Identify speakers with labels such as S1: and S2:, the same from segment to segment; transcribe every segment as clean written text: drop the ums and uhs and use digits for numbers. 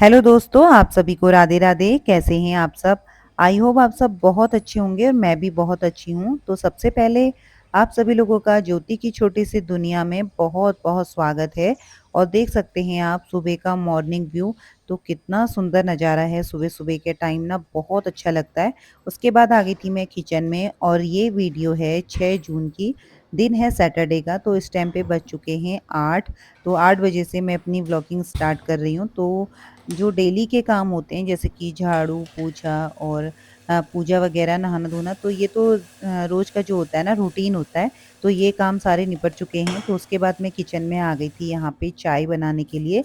S1: Hello दोस्तों, आप सभी को राधे राधे। कैसे हैं आप सब? आई होप आप सब बहुत अच्छे होंगे और मैं भी बहुत अच्छी हूँ। तो सबसे पहले आप सभी लोगों का ज्योति की छोटी सी दुनिया में बहुत-बहुत स्वागत है। और देख सकते हैं आप सुबह का मॉर्निंग व्यू, तो कितना सुंदर नज़ारा है सुबह-सुबह के टाइम ना, बहुत अच्छा लगता है। उसके बाद आ गई थी मैं किचन में और ये वीडियो है 6 जून की, दिन है सैटरडे का। तो इस टाइम पे बज चुके हैं 8। तो 8 बजे से मैं अपनी व्लॉगिंग स्टार्ट कर रही हूँ। तो जो डेली के काम होते हैं जैसे कि झाड़ू, पोछा और पूजा वगैरह, नहाना-धोना, तो ये तो रोज़ का जो होता है ना, रूटीन होता है। तो ये काम सारे निपट चुके हैं। तो उसके बाद मैं किचन में आ गई थी यहाँ पे चाय बनाने के लिए।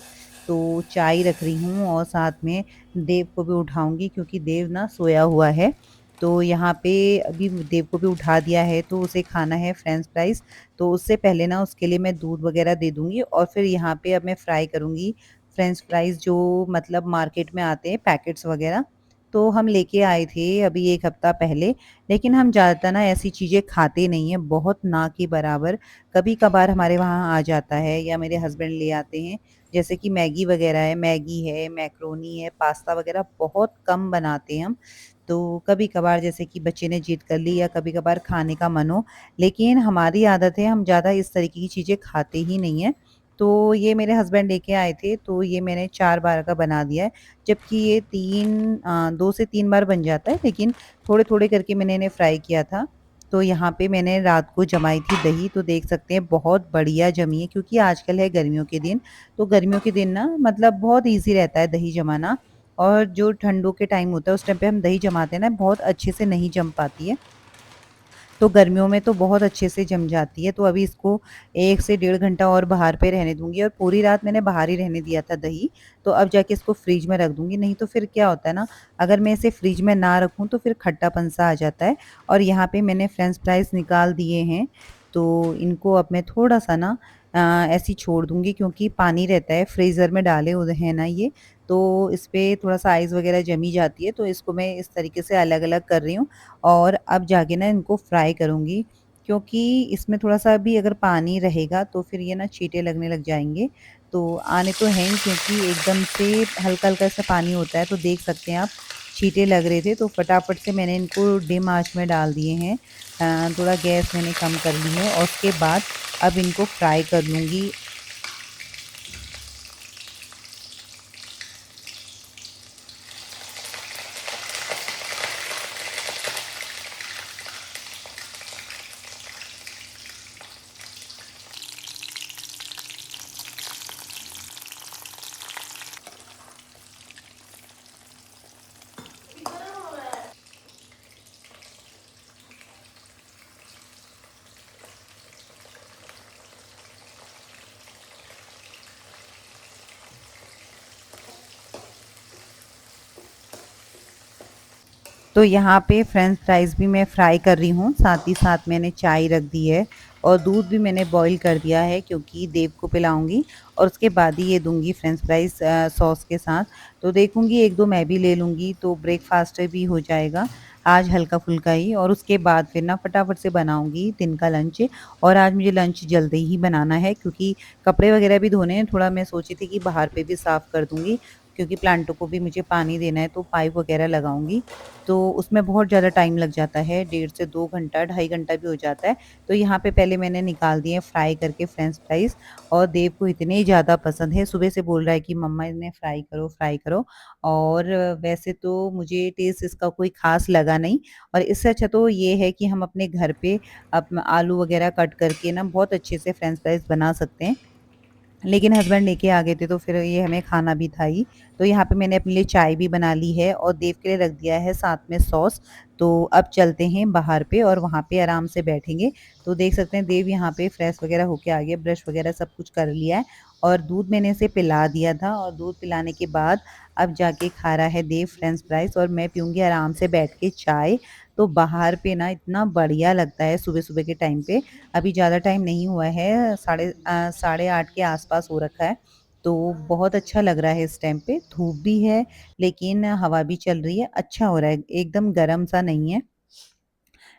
S1: तो चाय रख रही हूँ और साथ में देव को भी उठाऊँगी क्योंकि देव ना सोया हुआ है। तो यहाँ पे अभी देव को भी उठा दिया है, तो उसे खाना है फ्रेंच फ्राइज़। तो उससे पहले ना उसके लिए मैं दूध वगैरह दे दूँगी और फिर यहाँ पे अब मैं फ्राई करूँगी फ्रेंच फ्राइज़, जो मतलब मार्केट में आते हैं पैकेट्स वग़ैरह। तो हम लेके आए थे अभी 1 हफ़्ता पहले, लेकिन हम ज़्यादातर ना ऐसी चीज़ें खाते नहीं हैं, बहुत ना के बराबर। कभी-कभार हमारे वहाँ आ जाता है या मेरे हस्बैंड ले आते हैं, जैसे कि मैगी वग़ैरह है, मैगी है, मैकरोनी है, पास्ता वग़ैरह बहुत कम बनाते हैं हम। तो कभी-कभार जैसे कि बच्चे ने ज़िद कर ली या कभी-कभार खाने का मन हो, लेकिन हमारी आदत है हम ज़्यादा इस तरीके की चीज़ें खाते ही नहीं हैं। तो ये मेरे हस्बैंड लेके आए थे, तो ये मैंने 4 बार का बना दिया है, जबकि ये 2 से 3 बार बन जाता है, लेकिन थोड़े-थोड़े करके मैंने इन्हें फ्राई किया था। तो यहाँ पे मैंने रात को जमाई थी दही, तो देख सकते हैं बहुत बढ़िया जमी है क्योंकि आजकल है गर्मियों के दिन। तो गर्मियों के दिन ना मतलब बहुत ईज़ी रहता है दही जमाना, और जो ठंडों के टाइम होता है उस टाइम पे हम दही जमाते हैं ना, बहुत अच्छे से नहीं जम पाती है। तो गर्मियों में तो बहुत अच्छे से जम जाती है। तो अभी इसको 1 से डेढ़ घंटा और बाहर पे रहने दूँगी, और पूरी रात मैंने बाहर ही रहने दिया था दही। तो अब जाके इसको फ्रिज में रख दूँगी, नहीं तो फिर क्या होता है ना, अगर मैं इसे फ्रिज में ना रखूँ तो फिर खट्टापन-सा आ जाता है। और यहाँ पे मैंने फ्रेंच फ्राइज़ निकाल दिए हैं, तो इनको अब मैं थोड़ा-सा ना ऐसे ही छोड़ दूँगी क्योंकि पानी रहता है, फ्रीज़र में डाले हुए हैं ना ये, तो इस पे थोड़ा-सा आइस वगैरह जमी जाती है, तो इसको मैं इस तरीके से अलग-अलग कर रही हूँ। और अब जाके ना इनको फ्राई करूँगी, क्योंकि इसमें थोड़ा-सा भी अगर पानी रहेगा तो फिर ये ना छींटे लगने लग जाएँगे। तो आने तो हैं ही, क्योंकि एकदम से हल्का-हल्का सा पानी होता है, तो देख सकते हैं आप छींटे लग रहे थे, तो फटाफट से मैंने इनको डिम आँच में डाल दिए हैं। थोड़ा गैस मैंने कम कर ली है और उसके बाद अब इनको फ्राई कर लूँगी। तो यहाँ पे फ्रेंच फ्राइज़ भी मैं फ्राई कर रही हूँ, साथ ही साथ मैंने चाय रख दी है और दूध भी मैंने बॉयल कर दिया है क्योंकि देव को पिलाऊँगी और उसके बाद ही ये दूँगी फ्रेंच फ्राइज़ सॉस के साथ। तो देखूँगी 1-2 मैं भी ले लूँगी, तो ब्रेकफ़ास्ट भी हो जाएगा आज हल्का-फुल्का ही, और उसके बाद फिर ना फटाफट से बनाऊँगी दिन का लंच। और आज मुझे लंच जल्दी ही बनाना है क्योंकि कपड़े वग़ैरह भी धोने हैं, थोड़ा मैं सोची थी कि बाहर पे भी साफ़ कर दूँगी क्योंकि प्लांटों को भी मुझे पानी देना है, तो पाइप वग़ैरह लगाऊँगी। तो उसमें बहुत ज़्यादा टाइम लग जाता है, डेढ़ से 2 घंटा, ढाई घंटा भी हो जाता है। तो यहाँ पे पहले मैंने निकाल दिए फ्राई करके फ्रेंच फ्राइज़, और देव को इतने ज़्यादा पसंद है, सुबह से बोल रहा है कि मम्मा इन्हें फ्राई करो, फ्राई करो। और वैसे तो मुझे टेस्ट इसका कोई ख़ास लगा नहीं, और इससे अच्छा तो ये है कि हम अपने घर पे आलू वग़ैरह कट करके ना बहुत अच्छे से फ्रेंच फ्राइज़ बना सकते हैं। लेकिन हस्बैंड लेके आ गए थे, तो फिर ये हमें खाना भी था ही। तो यहाँ पे मैंने अपने लिए चाय भी बना ली है और देव के लिए रख दिया है साथ में सॉस। तो अब चलते हैं बाहर पे और वहाँ पे आराम से बैठेंगे। तो देख सकते हैं देव यहाँ पे फ्रेश वगैरह होके आ गया, ब्रश वगैरह सब कुछ कर लिया है और दूध मैंने इसे पिला दिया था, और दूध पिलाने के बाद अब जाके खा रहा है देव फ्रेंच फ्राइज़, और मैं पीऊँगी आराम से बैठ के चाय। तो बाहर पे ना इतना बढ़िया लगता है सुबह-सुबह के टाइम पे। अभी ज़्यादा टाइम नहीं हुआ है, साढ़े 8 के आस-पास हो रखा है। तो बहुत अच्छा लग रहा है इस टाइम पे, धूप भी है लेकिन हवा भी चल रही है, अच्छा हो रहा है, एकदम गरम सा नहीं है।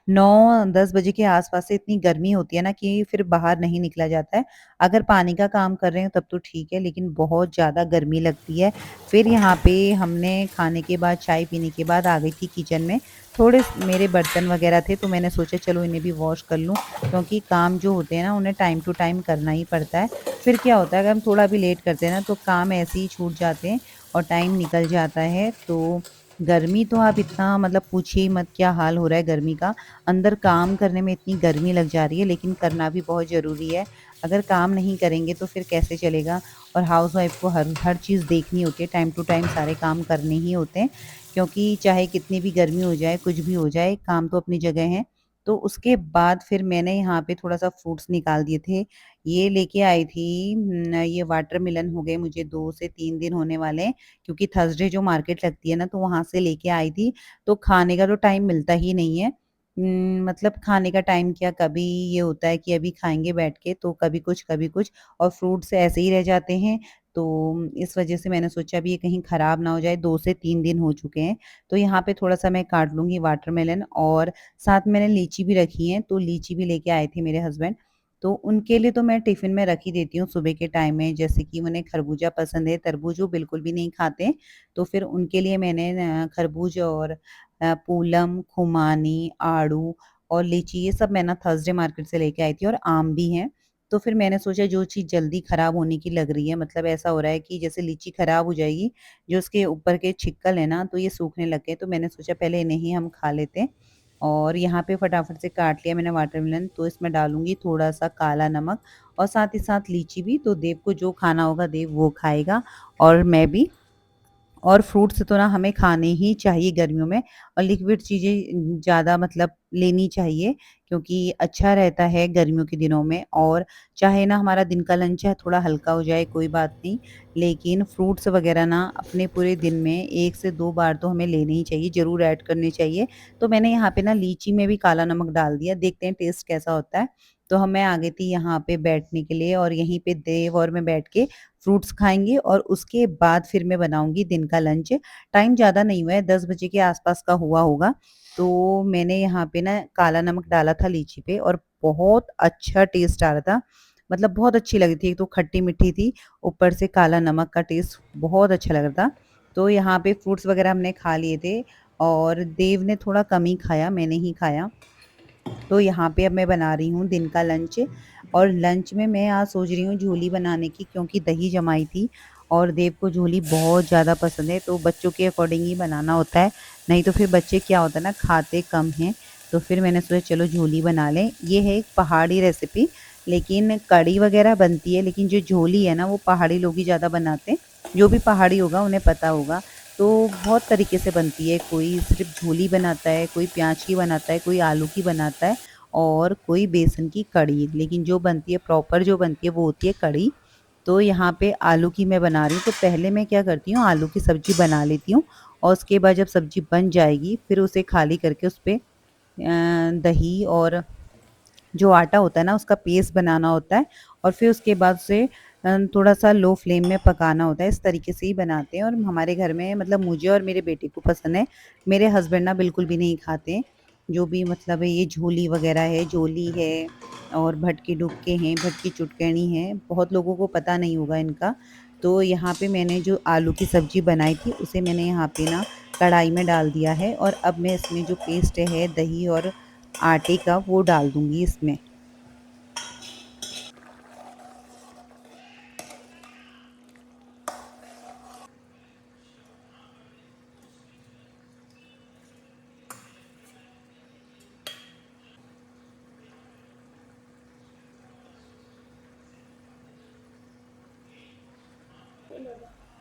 S1: 9-10 बजे के आस-पास से इतनी गर्मी होती है ना कि फिर बाहर नहीं निकला जाता है। अगर पानी का काम कर रहे हो तब तो ठीक है, लेकिन बहुत ज़्यादा गर्मी लगती है। फिर यहाँ पे हमने खाने के बाद, चाय पीने के बाद आ गई थी किचन में। थोड़े स मेरे बर्तन वग़ैरह थे तो मैंने सोचा चलो इन्हें भी वॉश कर लूँ, क्योंकि काम जो होते हैं ना उन्हें टाइम टू टाइम करना ही पड़ता है। फिर क्या होता है, अगर हम थोड़ा भी लेट करते हैं ना तो काम ऐसे ही छूट जाते हैं और टाइम निकल जाता है। तो गर्मी तो आप इतना मतलब पूछिए ही मत, क्या हाल हो रहा है गर्मी का। अंदर काम करने में इतनी गर्मी लग जा रही है, लेकिन करना भी बहुत ज़रूरी है। अगर काम नहीं करेंगे तो फिर कैसे चलेगा। और हाउसवाइफ़ को हर हर चीज़ देखनी होती है, टाइम टू टाइम सारे काम करने ही होते हैं, क्योंकि चाहे कितनी भी गर्मी हो जाए, कुछ भी हो जाए, काम तो अपनी जगह है। तो उसके बाद फिर मैंने यहाँ पे थोड़ा-सा फ्रूट्स निकाल दिए थे। ये लेके आई थी ये वाटरमेलन हो गए मुझे 2 से 3 दिन होने वाले हैं, क्योंकि थर्सडे जो मार्केट लगती है ना, तो वहाँ से लेके आई थी। तो खाने का तो टाइम मिलता ही नहीं है। मतलब खाने का टाइम क्या, कभी ये होता है कि अभी खाएँगे बैठ के, तो कभी कुछ और फ्रूट्स ऐसे ही रह जाते हैं। तो इस वज़ह से मैंने सोचा अभी ये कहीं ख़राब ना हो जाए, 2 से 3 दिन हो चुके हैं। तो यहाँ पे थोड़ा-सा मैं काट लूँगी वाटरमेलन, और साथ में मैंने लीची भी रखी है, तो लीची भी लेके आए थे मेरे हस्बैंड। तो उनके लिए तो मैं टिफ़िन में रख ही देती हूँ सुबह के टाइम में, जैसे कि उन्हें खरबूजा पसंद है, तरबूज वो बिल्कुल भी नहीं खाते। तो फिर उनके लिए मैंने खरबूज और पूलम, खुमानी, आड़ू और लीची, ये सब मैं ना थर्सडे मार्केट से लेके आई थी, और आम भी हैं। तो फिर मैंने सोचा जो चीज़ जल्दी खराब होने की लग रही है, मतलब ऐसा हो रहा है कि जैसे लीची खराब हो जाएगी, जो उसके ऊपर के छिक्कल है ना तो ये सूखने लग गए, तो मैंने सोचा पहले इन्हें ही हम खा लेते हैं। और यहाँ पे फटाफट से काट लिया मैंने वाटरमेलन, तो इसमें डालूँगी थोड़ा-सा काला नमक और साथ ही साथ लीची भी, तो देव को जो खाना होगा देव वो खाएगा और मैं भी। और फ्रूट्स तो ना हमें खाने ही चाहिए गर्मियों में, और लिक्विड चीज़ें ज़्यादा मतलब लेनी चाहिए, क्योंकि अच्छा रहता है गर्मियों के दिनों में। और चाहे ना हमारा दिन का लंच है थोड़ा हल्का हो जाए कोई बात नहीं, लेकिन फ्रूट्स वग़ैरह ना अपने पूरे दिन में 1 से 2 बार तो हमें लेने ही चाहिए, ज़रूर ऐड करने चाहिए। तो मैंने यहाँ पे ना लीची में भी काला नमक डाल दिया, देखते हैं टेस्ट कैसा होता है। तो मैं आ गई थी यहाँ पे बैठने के लिए, और यहीं पे देव और मैं बैठ के फ्रूट्स खाएँगे, और उसके बाद फिर मैं बनाऊँगी दिन का लंच। टाइम ज़्यादा नहीं हुआ है, 10 बजे के आस-पास का हुआ होगा। तो मैंने यहाँ पे ना काला नमक डाला था लीची पे, और बहुत अच्छा टेस्ट आ रहा था। मतलब बहुत अच्छी लग रही थी, एक तो खट्टी-मीठी थी, ऊपर से काला नमक का टेस्ट बहुत अच्छा लग रहा था। तो यहाँ पे फ्रूट्स वग़ैरह हमने खा लिए थे, और देव ने थोड़ा कम ही खाया, मैंने ही खाया। तो यहाँ पे अब मैं बना रही हूँ दिन का लंच, और लंच में मैं आज सोच रही हूँ झोली बनाने की, क्योंकि दही जमाई थी और देव को झोली बहुत ज़्यादा पसंद है, तो बच्चों के अकॉर्डिंग ही बनाना होता है, नहीं तो फिर बच्चे क्या होता है ना खाते कम हैं। तो फिर मैंने सोचा चलो झोली बना लें। ये है एक पहाड़ी रेसिपी, लेकिन कढ़ी वगैरह बनती है, लेकिन जो झोली है ना वो पहाड़ी लोग ही ज़्यादा बनाते हैं। जो भी पहाड़ी होगा उन्हें पता होगा। तो बहुत तरीके से बनती है, कोई सिर्फ़ झोली बनाता है, कोई प्याज की बनाता है, कोई आलू की बनाता है, और कोई बेसन की कढ़ी, लेकिन जो बनती है प्रॉपर जो बनती है वो होती है कढ़ी। तो यहाँ पे आलू की मैं बना रही हूँ, तो पहले मैं क्या करती हूँ आलू की सब्ज़ी बना लेती हूँ, और उसके बाद जब सब्ज़ी बन जाएगी फिर उसे खाली करके उसपे दही और जो आटा होता है ना उसका पेस्ट बनाना होता है, और फिर उसके बाद उसे थोड़ा-सा लो फ्लेम में पकाना होता है। इस तरीके से ही बनाते हैं, और हमारे घर में मतलब मुझे और मेरे बेटे को पसंद है। मेरे हस्बैंड ना बिल्कुल भी नहीं खाते हैं। जो भी मतलब ये झोली वग़ैरह है, झोली है और भटके डुबके हैं, भटकी चुटकैनी है, बहुत लोगों को पता नहीं होगा इनका। तो यहाँ पे मैंने जो आलू की सब्ज़ी बनाई थी उसे मैंने यहाँ पे ना कढ़ाई में डाल दिया है, और अब मैं इसमें जो पेस्ट है दही और आटे का वो डाल दूँगी इसमें।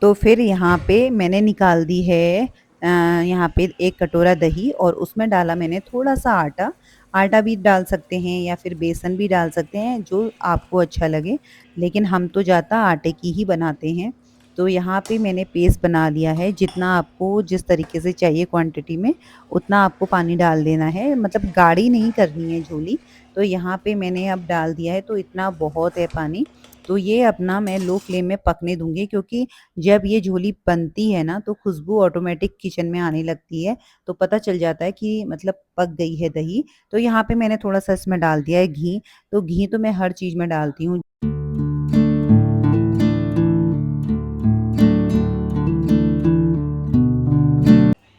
S1: तो फिर यहाँ पे मैंने निकाल दी है यहाँ पे 1 कटोरा दही, और उसमें डाला मैंने थोड़ा-सा आटा। आटा भी डाल सकते हैं या फिर बेसन भी डाल सकते हैं, जो आपको अच्छा लगे, लेकिन हम तो ज़्यादा आटे की ही बनाते हैं। तो यहाँ पे मैंने पेस्ट बना लिया है, जितना आपको जिस तरीके से चाहिए क्वांटिटी में, उतना आपको पानी डाल देना है, मतलब गाढ़ी नहीं करनी है झोली। तो यहाँ पे मैंने अब डाल दिया है, तो इतना बहुत है पानी। तो ये अपना मैं लो फ्लेम में पकने दूँगी, क्योंकि जब ये झोली बनती है ना तो खुशबू ऑटोमेटिक किचन में आने लगती है, तो पता चल जाता है कि मतलब पक गई है दही। तो यहाँ पे मैंने थोड़ा-सा इसमें डाल दिया है घी, तो घी तो मैं हर चीज़ में डालती हूँ।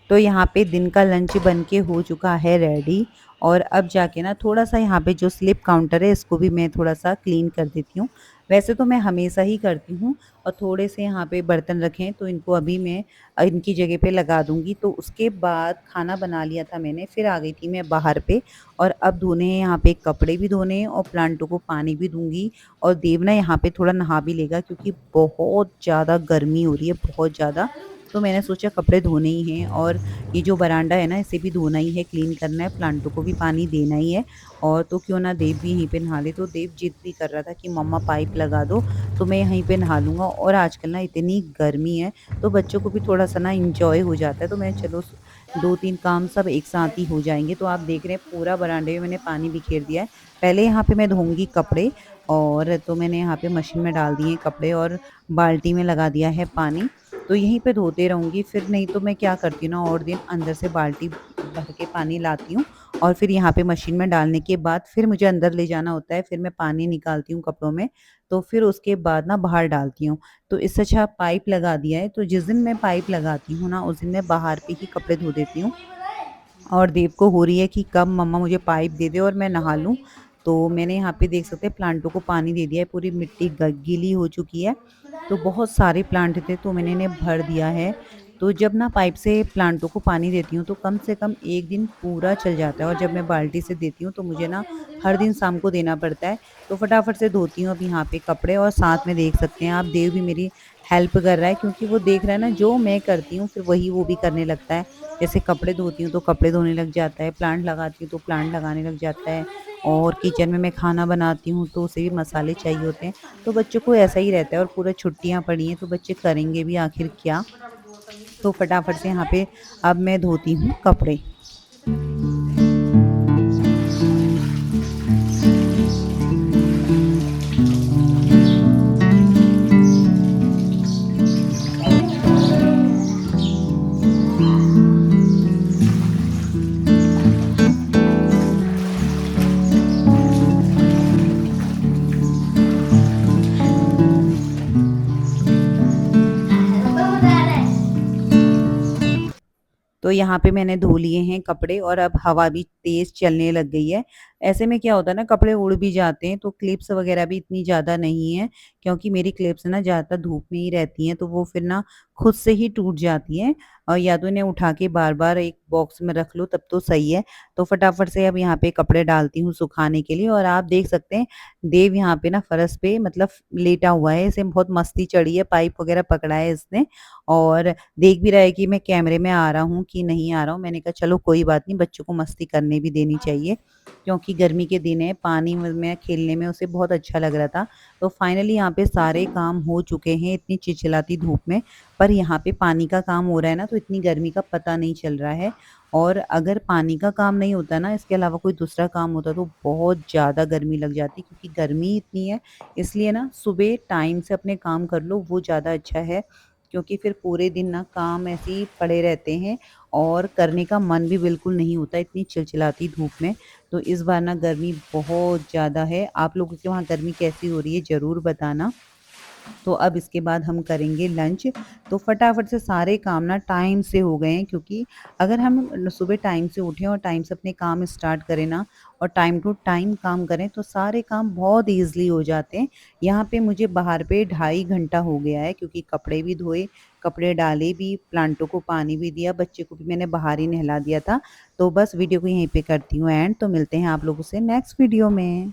S1: तो यहाँ पे दिन का लंच बन के हो चुका है रेडी, और अब जाके ना थोड़ा-सा यहाँ पे जो स्लिप काउंटर है इसको भी मैं थोड़ा-सा क्लीन कर देती हूँ। वैसे तो मैं हमेशा ही करती हूँ, और थोड़े से यहाँ पे बर्तन रखे हैं तो इनको अभी मैं इनकी जगह पे लगा दूँगी। तो उसके बाद खाना बना लिया था मैंने, फिर आ गई थी मैं बाहर पे, और अब धोने हैं यहाँ पे, कपड़े भी धोने हैं और प्लांटों को पानी भी दूँगी, और देव ना यहाँ पे थोड़ा नहा भी लेगा, क्योंकि बहुत ज़्यादा गर्मी हो रही है, बहुत ज़्यादा। तो मैंने सोचा कपड़े धोने ही हैं, और ये जो बरामदा है ना इसे भी धोना ही है, क्लीन करना है, प्लांटों को भी पानी देना ही है, और तो क्यों ना देव भी यहीं पे नहा ले। तो देव जिद भी कर रहा था कि मम्मा पाइप लगा दो, तो मैं यहीं पे नहा लूँगा, और आजकल ना इतनी गर्मी है, तो बच्चों को भी थोड़ा-सा ना एन्जॉय हो जाता है, तो मैं चलो 2-3 काम सब एक साथ ही हो जाएँगे। तो आप देख रहे हैं पूरा बरामदे में मैंने पानी बिखेर दिया है। पहले यहाँ पे मैं धोऊँगी कपड़े, और तो मैंने यहाँ पे मशीन में डाल दिए हैं कपड़े, और बाल्टी में लगा दिया है पानी। तो यहीं पे धोते रहूँगी, फिर नहीं तो मैं क्या करती हूँ ना, और दिन अंदर से बाल्टी भर के पानी लाती हूँ, और फिर यहाँ पे मशीन में डालने के बाद फिर मुझे अंदर ले जाना होता है, फिर मैं पानी निकालती हूँ कपड़ों में, तो फिर उसके बाद ना बाहर डालती हूँ। तो इससे अच्छा पाइप लगा दिया है, तो जिस दिन मैं पाइप लगाती हूँ ना उस दिन मैं बाहर पे ही कपड़े धो देती हूँ। और देव को हो रही है कि कब मम्मा मुझे पाइप दे दे और मैं नहा लूँ। तो मैंने यहाँ पे देख सकते हैं प्लांटों को पानी दे दिया है, पूरी मिट्टी ग गीली हो चुकी है। तो बहुत सारे प्लांट थे तो मैंने इन्हें भर दिया है। तो जब ना पाइप से प्लांटों को पानी देती हूँ तो कम से कम 1 दिन पूरा चल जाता है, और जब मैं बाल्टी से देती हूँ तो मुझे ना हर दिन शाम को देना पड़ता है। तो फटाफट से धोती हूँ अब यहाँ पे कपड़े, और साथ में देख सकते हैं आप देव भी मेरी हेल्प कर रहा है, क्योंकि वो देख रहा है ना जो मैं करती हूँ फिर वही वो भी करने लगता है। जैसे कपड़े धोती हूँ तो कपड़े धोने लग जाता है, प्लांट लगाती हूँ तो प्लांट लगाने लग जाता है, और किचन में मैं खाना बनाती हूँ तो उसे भी मसाले चाहिए होते हैं। तो बच्चों को ऐसा ही रहता है, और पूरा छुट्टियाँ पड़ी हैं तो बच्चे करेंगे भी आखिर क्या? तो फटाफट से यहाँ पे अब मैं धोती हूँ कपड़े। तो यहाँ पे मैंने धो लिए हैं कपड़े, और अब हवा भी तेज़ चलने लग गई है। ऐसे में क्या होता है ना, कपड़े उड़ भी जाते हैं, तो क्लिप्स वगैरह भी इतनी ज़्यादा नहीं है, क्योंकि मेरी क्लिप्स ना ज़्यादातर धूप में ही रहती हैं, तो वो फिर ना खुद से ही टूट जाती हैं, और या तो इन्हें उठा के बार-बार एक बॉक्स में रख लो तब तो सही है। तो फटाफट से अब यहाँ पे कपड़े डालती हूँ सुखाने के लिए, और आप देख सकते हैं देव यहाँ पे ना फर्श पे मतलब लेटा हुआ है, इसे बहुत मस्ती चढ़ी है, पाइप वगैरह पकड़ा है इसने, और देख भी रहा है कि मैं कैमरे में आ रहा हूँ कि नहीं आ रहा हूँ। मैंने कहा चलो कोई बात नहीं, बच्चों को मस्ती करने भी देनी चाहिए, क्योंकि गर्मी के दिन है, पानी में खेलने में उसे बहुत अच्छा लग रहा था। तो फाइनली यहाँ पे सारे काम हो चुके हैं इतनी चिलचिलाती धूप में, पर यहाँ पे पानी का काम हो रहा है ना तो इतनी गर्मी का पता नहीं चल रहा है। और अगर पानी का काम नहीं होता ना, इसके अलावा कोई दूसरा काम होता तो बहुत ज़्यादा गर्मी लग जाती, क्योंकि गर्मी इतनी है, इसलिए ना सुबह टाइम से अपने काम कर लो वो ज़्यादा अच्छा है, क्योंकि फिर पूरे दिन ना काम ऐसे ही पड़े रहते हैं, और करने का मन भी बिल्कुल नहीं होता इतनी चिलचिलाती धूप में। तो इस बार ना गर्मी बहुत ज़्यादा है। आप लोगों के वहाँ गर्मी कैसी हो रही है ज़रूर बताना। तो अब इसके बाद हम करेंगे लंच। तो फटाफट से सारे काम ना टाइम से हो गए हैं, क्योंकि अगर हम सुबह टाइम से उठें और टाइम से अपने काम स्टार्ट करें ना, और टाइम टू टाइम काम करें तो सारे काम बहुत ईज़िली हो जाते हैं। यहाँ पे मुझे बाहर पे 2.5 घंटा हो गया है, क्योंकि कपड़े भी धोए, कपड़े डाले भी, प्लांटों को पानी भी दिया, बच्चे को भी मैंने बाहर ही नहला दिया था। तो बस वीडियो को यहीं पे करती हूँ एंड, तो मिलते हैं आप लोगों से नेक्स्ट वीडियो में।